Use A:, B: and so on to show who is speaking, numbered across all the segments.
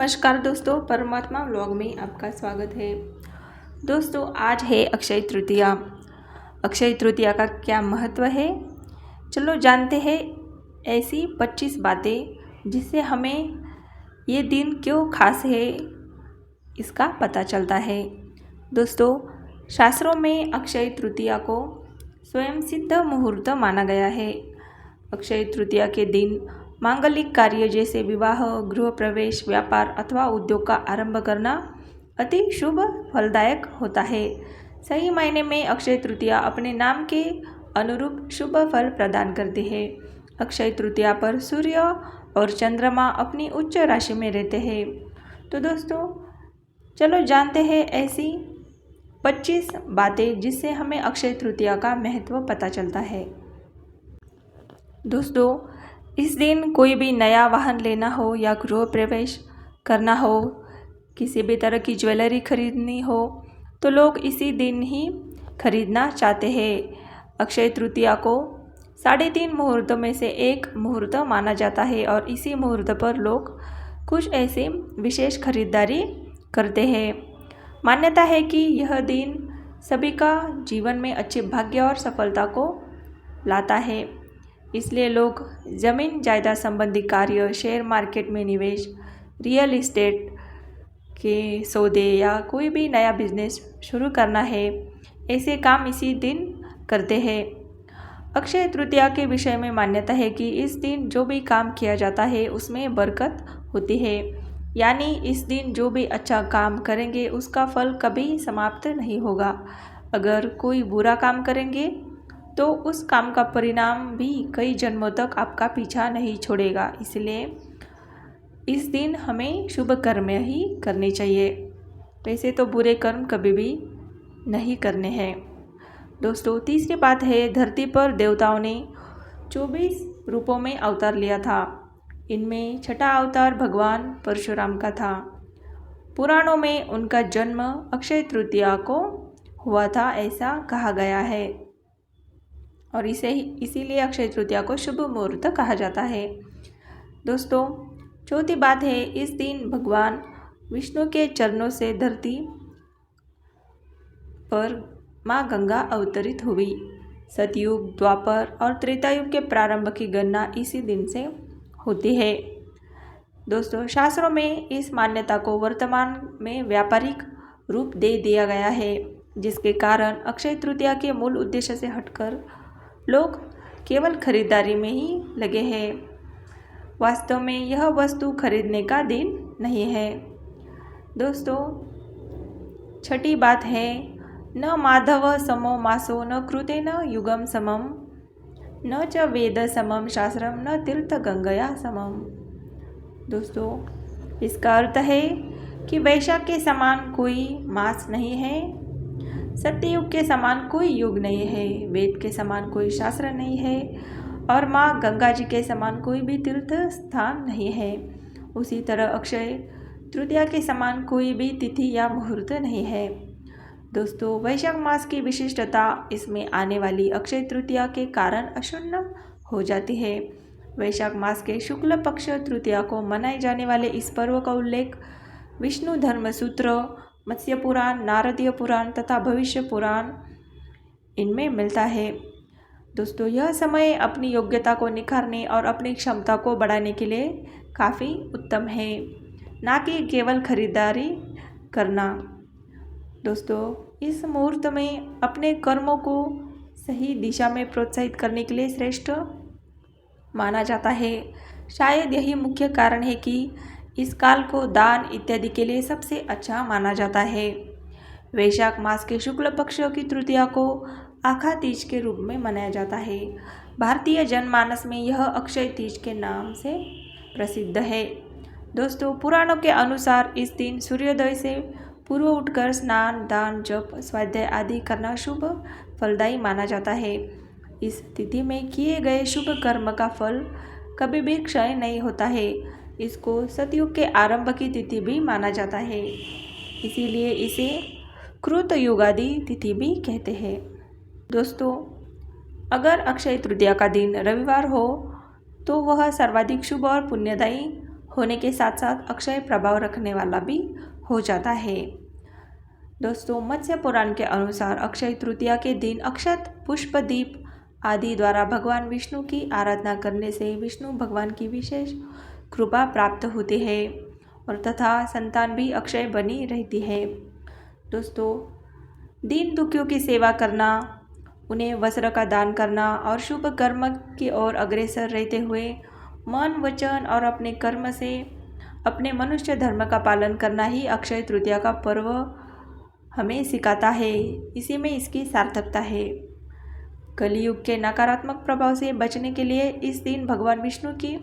A: नमस्कार दोस्तों, परमात्मा व्लॉग में आपका स्वागत है। दोस्तों, आज है अक्षय तृतीया। अक्षय तृतीया का क्या महत्व है, चलो जानते हैं ऐसी 25 बातें जिससे हमें ये दिन क्यों खास है इसका पता चलता है। दोस्तों, शास्त्रों में अक्षय तृतीया को स्वयं सिद्ध मुहूर्त माना गया है। अक्षय तृतीया के दिन मांगलिक कार्य जैसे विवाह, गृह प्रवेश, व्यापार अथवा उद्योग का आरंभ करना अति शुभ फलदायक होता है। सही मायने में अक्षय तृतीया अपने नाम के अनुरूप शुभ फल प्रदान करती है। अक्षय तृतीया पर सूर्य और चंद्रमा अपनी उच्च राशि में रहते हैं। तो दोस्तों, चलो जानते हैं ऐसी 25 बातें जिससे हमें अक्षय तृतीया का महत्व पता चलता है। दोस्तों, इस दिन कोई भी नया वाहन लेना हो या गृह प्रवेश करना हो, किसी भी तरह की ज्वेलरी खरीदनी हो तो लोग इसी दिन ही खरीदना चाहते हैं। अक्षय तृतीया को 3.5 मुहूर्तों में से एक मुहूर्त माना जाता है और इसी मुहूर्त पर लोग कुछ ऐसे विशेष खरीदारी करते हैं। मान्यता है कि यह दिन सभी का जीवन में अच्छे भाग्य और सफलता को लाता है, इसलिए लोग ज़मीन जायदाद संबंधी कार्य, शेयर मार्केट में निवेश, रियल इस्टेट के सौदे या कोई भी नया बिजनेस शुरू करना है, ऐसे काम इसी दिन करते हैं। अक्षय तृतीया के विषय में मान्यता है कि इस दिन जो भी काम किया जाता है उसमें बरकत होती है, यानी इस दिन जो भी अच्छा काम करेंगे उसका फल कभी समाप्त नहीं होगा। अगर कोई बुरा काम करेंगे तो उस काम का परिणाम भी कई जन्मों तक आपका पीछा नहीं छोड़ेगा। इसलिए इस दिन हमें शुभ कर्म ही करने चाहिए, वैसे तो बुरे कर्म कभी भी नहीं करने हैं। दोस्तों, तीसरी बात है, धरती पर देवताओं ने 24 रूपों में अवतार लिया था। इनमें छठा अवतार भगवान परशुराम का था। पुराणों में उनका जन्म अक्षय तृतीया को हुआ था, ऐसा कहा गया है और इसीलिए अक्षय तृतीया को शुभ मुहूर्त कहा जाता है। दोस्तों, चौथी बात है, इस दिन भगवान विष्णु के चरणों से धरती पर माँ गंगा अवतरित हुई। सतयुग, द्वापर और त्रेतायुग के प्रारंभ की गणना इसी दिन से होती है। दोस्तों, शास्त्रों में इस मान्यता को वर्तमान में व्यापारिक रूप दे दिया गया है, जिसके कारण अक्षय तृतीया के मूल उद्देश्य से हटकर लोग केवल खरीदारी में ही लगे हैं। वास्तव में यह वस्तु खरीदने का दिन नहीं है। दोस्तों, छठी बात है, न माधव समो मासो न कृते न युगम समम न च वेद समम शास्त्रम न तीर्थ गंगया समम। दोस्तों, इसका अर्थ है कि वैशाख के समान कोई मास नहीं है, सत्ययुग के समान कोई युग नहीं है, वेद के समान कोई शास्त्र नहीं है और माँ गंगा जी के समान कोई भी तीर्थ स्थान नहीं है। उसी तरह अक्षय तृतीया के समान कोई भी तिथि या मुहूर्त नहीं है। दोस्तों, वैशाख मास की विशिष्टता इसमें आने वाली अक्षय तृतीया के कारण अक्षुण्ण हो जाती है। वैशाख मास के शुक्ल पक्ष तृतीया को मनाए जाने वाले इस पर्व का उल्लेख विष्णु धर्म सूत्र, मत्स्य पुराण, नारदीय पुराण तथा भविष्य पुराण इनमें मिलता है। दोस्तों, यह समय अपनी योग्यता को निखारने और अपनी क्षमता को बढ़ाने के लिए काफ़ी उत्तम है, ना कि केवल खरीदारी करना। दोस्तों, इस मुहूर्त में अपने कर्मों को सही दिशा में प्रोत्साहित करने के लिए श्रेष्ठ माना जाता है। शायद यही मुख्य कारण है कि इस काल को दान इत्यादि के लिए सबसे अच्छा माना जाता है। वैशाख मास के शुक्ल पक्ष की तृतीया को आखा तीज के रूप में मनाया जाता है। भारतीय जनमानस में यह अक्षय तीज के नाम से प्रसिद्ध है। दोस्तों, पुराणों के अनुसार इस दिन सूर्योदय से पूर्व उठकर स्नान, दान, जप, स्वाध्याय आदि करना शुभ फलदायी माना जाता है। इस तिथि में किए गए शुभ कर्म का फल कभी भी क्षय नहीं होता है। इसको सतयुग के आरंभ की तिथि भी माना जाता है, इसीलिए इसे कृत युगादि तिथि भी कहते हैं। दोस्तों, अगर अक्षय तृतीया का दिन रविवार हो तो वह सर्वाधिक शुभ और पुण्यदायी होने के साथ साथ अक्षय प्रभाव रखने वाला भी हो जाता है। दोस्तों, मत्स्य पुराण के अनुसार अक्षय तृतीया के दिन अक्षत, पुष्प, दीप आदि द्वारा भगवान विष्णु की आराधना करने से विष्णु भगवान की विशेष कृपा प्राप्त होती है और तथा संतान भी अक्षय बनी रहती है। दोस्तों, दीन दुखियों की सेवा करना, उन्हें वस्त्र का दान करना और शुभ कर्म की ओर अग्रसर रहते हुए मन, वचन और अपने कर्म से अपने मनुष्य धर्म का पालन करना ही अक्षय तृतीया का पर्व हमें सिखाता है। इसी में इसकी सार्थकता है। कलियुग के नकारात्मक प्रभाव से बचने के लिए इस दिन भगवान विष्णु की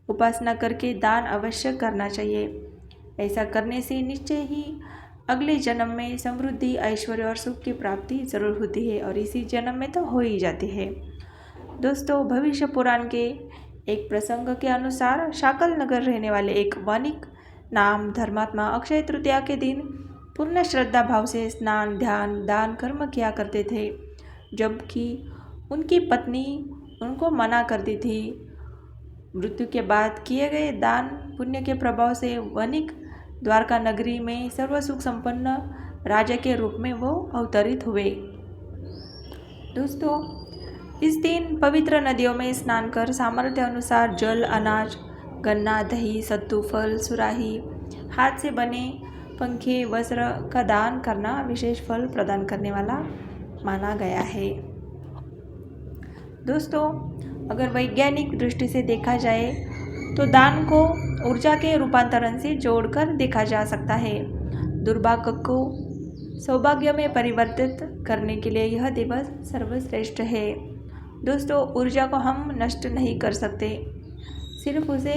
A: उपासना करके दान अवश्य करना चाहिए। ऐसा करने से निश्चय ही अगले जन्म में समृद्धि, ऐश्वर्य और सुख की प्राप्ति जरूर होती है और इसी जन्म में तो हो ही जाती है। दोस्तों, भविष्य पुराण के एक प्रसंग के अनुसार शाकल नगर रहने वाले एक वणिक नाम धर्मात्मा अक्षय तृतीया के दिन पूर्ण श्रद्धा भाव से स्नान, ध्यान, दान, कर्म किया करते थे, जबकि उनकी पत्नी उनको मना करती थी। मृत्यु के बाद किए गए दान पुण्य के प्रभाव से वणिक द्वारका नगरी में सर्व सुख संपन्न राजा के रूप में वो अवतरित हुए। दोस्तों, इस दिन पवित्र नदियों में स्नान कर सामर्थ्य अनुसार जल, अनाज, गन्ना, दही, सत्तू, फल, सुराही, हाथ से बने पंखे, वस्त्र का दान करना विशेष फल प्रदान करने वाला माना गया है। दोस्तों, अगर वैज्ञानिक दृष्टि से देखा जाए तो दान को ऊर्जा के रूपांतरण से जोड़कर देखा जा सकता है। दुर्भाग्य को सौभाग्य में परिवर्तित करने के लिए यह दिवस सर्वश्रेष्ठ है। दोस्तों, ऊर्जा को हम नष्ट नहीं कर सकते, सिर्फ उसे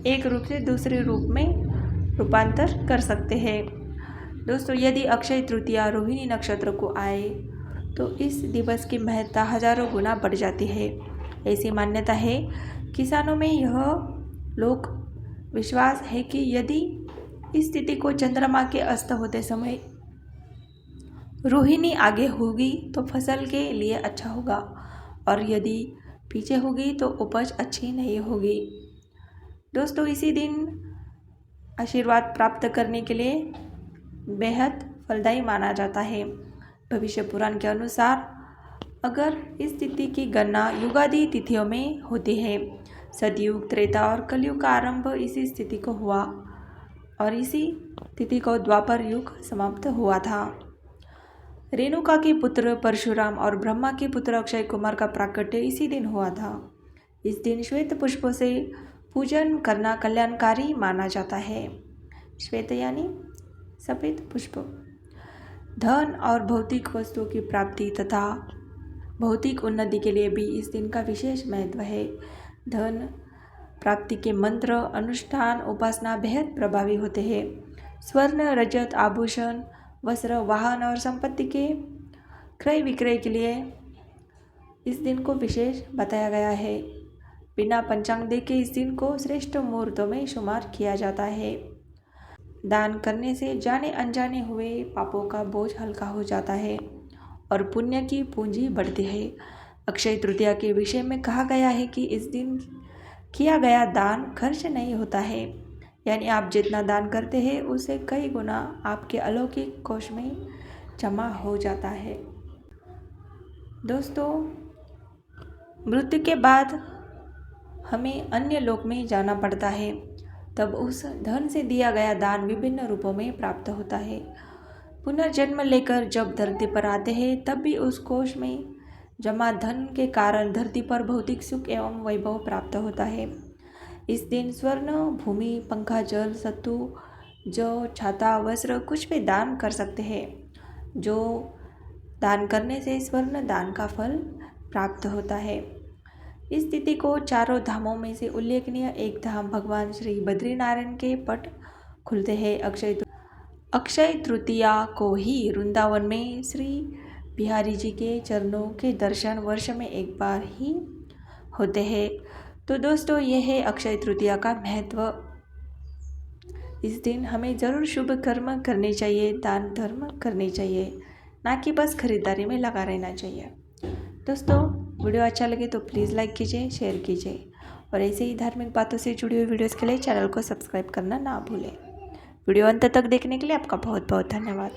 A: एक रूप से दूसरे रूप में रूपांतर कर सकते हैं। दोस्तों, यदि अक्षय तृतीया रोहिणी नक्षत्र को आए तो इस दिवस की महत्ता हजारों गुना बढ़ जाती है। ऐसी मान्यता है। किसानों में यह लोक विश्वास है कि यदि इस तिथि को चंद्रमा के अस्त होते समय रोहिणी आगे होगी तो फसल के लिए अच्छा होगा और यदि पीछे होगी तो उपज अच्छी नहीं होगी। दोस्तों, इसी दिन आशीर्वाद प्राप्त करने के लिए बेहद फलदायी माना जाता है। भविष्य पुराण के अनुसार अगर इस तिथि की गणना युगादि तिथियों में होती है, सतयुग, त्रेता और कलयुग का आरंभ इसी तिथि को हुआ और इसी तिथि को द्वापर युग समाप्त हुआ था। रेणुका के पुत्र परशुराम और ब्रह्मा के पुत्र अक्षय कुमार का प्राकट्य इसी दिन हुआ था। इस दिन श्वेत पुष्पों से पूजन करना कल्याणकारी माना जाता है। श्वेत यानी सफ़ेद पुष्प। धन और भौतिक वस्तुओं की प्राप्ति तथा भौतिक उन्नति के लिए भी इस दिन का विशेष महत्व है। धन प्राप्ति के मंत्र, अनुष्ठान, उपासना बेहद प्रभावी होते हैं। स्वर्ण, रजत, आभूषण, वस्त्र, वाहन और संपत्ति के क्रय विक्रय के लिए इस दिन को विशेष बताया गया है। बिना पंचांग देखे इस दिन को श्रेष्ठ मुहूर्तों में शुमार किया जाता है। दान करने से जाने अनजाने हुए पापों का बोझ हल्का हो जाता है और पुण्य की पूंजी बढ़ती है। अक्षय तृतीया के विषय में कहा गया है कि इस दिन किया गया दान खर्च नहीं होता है, यानी आप जितना दान करते हैं उससे कई गुना आपके अलौकिक कोष में जमा हो जाता है। दोस्तों, मृत्यु के बाद हमें अन्य लोक में जाना पड़ता है, तब उस धन से दिया गया दान विभिन्न रूपों में प्राप्त होता है। पुनर्जन्म लेकर जब धरती पर आते हैं तब भी उस कोष में जमा धन के कारण धरती पर भौतिक सुख एवं वैभव प्राप्त होता है। इस दिन स्वर्ण, भूमि, पंखा, जल, सत्तू, जौ, छाता, वस्त्र कुछ भी दान कर सकते हैं, जो दान करने से स्वर्ण दान का फल प्राप्त होता है। इस तिथि को चारों धामों में से उल्लेखनीय एक धाम भगवान श्री बद्रीनारायण के पट खुलते हैं। अक्षय तृतीया को ही वृंदावन में श्री बिहारी जी के चरणों के दर्शन वर्ष में एक बार ही होते हैं। तो दोस्तों, यह है अक्षय तृतीया का महत्व। इस दिन हमें ज़रूर शुभ कर्म करने चाहिए, दान धर्म करने चाहिए, ना कि बस खरीदारी में लगा रहना चाहिए। दोस्तों, वीडियो अच्छा लगे तो प्लीज़ लाइक कीजिए, शेयर कीजिए और ऐसे ही धार्मिक बातों से जुड़ी हुई वीडियोज़ के लिए चैनल को सब्सक्राइब करना ना भूलें। वीडियो अंत तक देखने के लिए आपका बहुत बहुत धन्यवाद।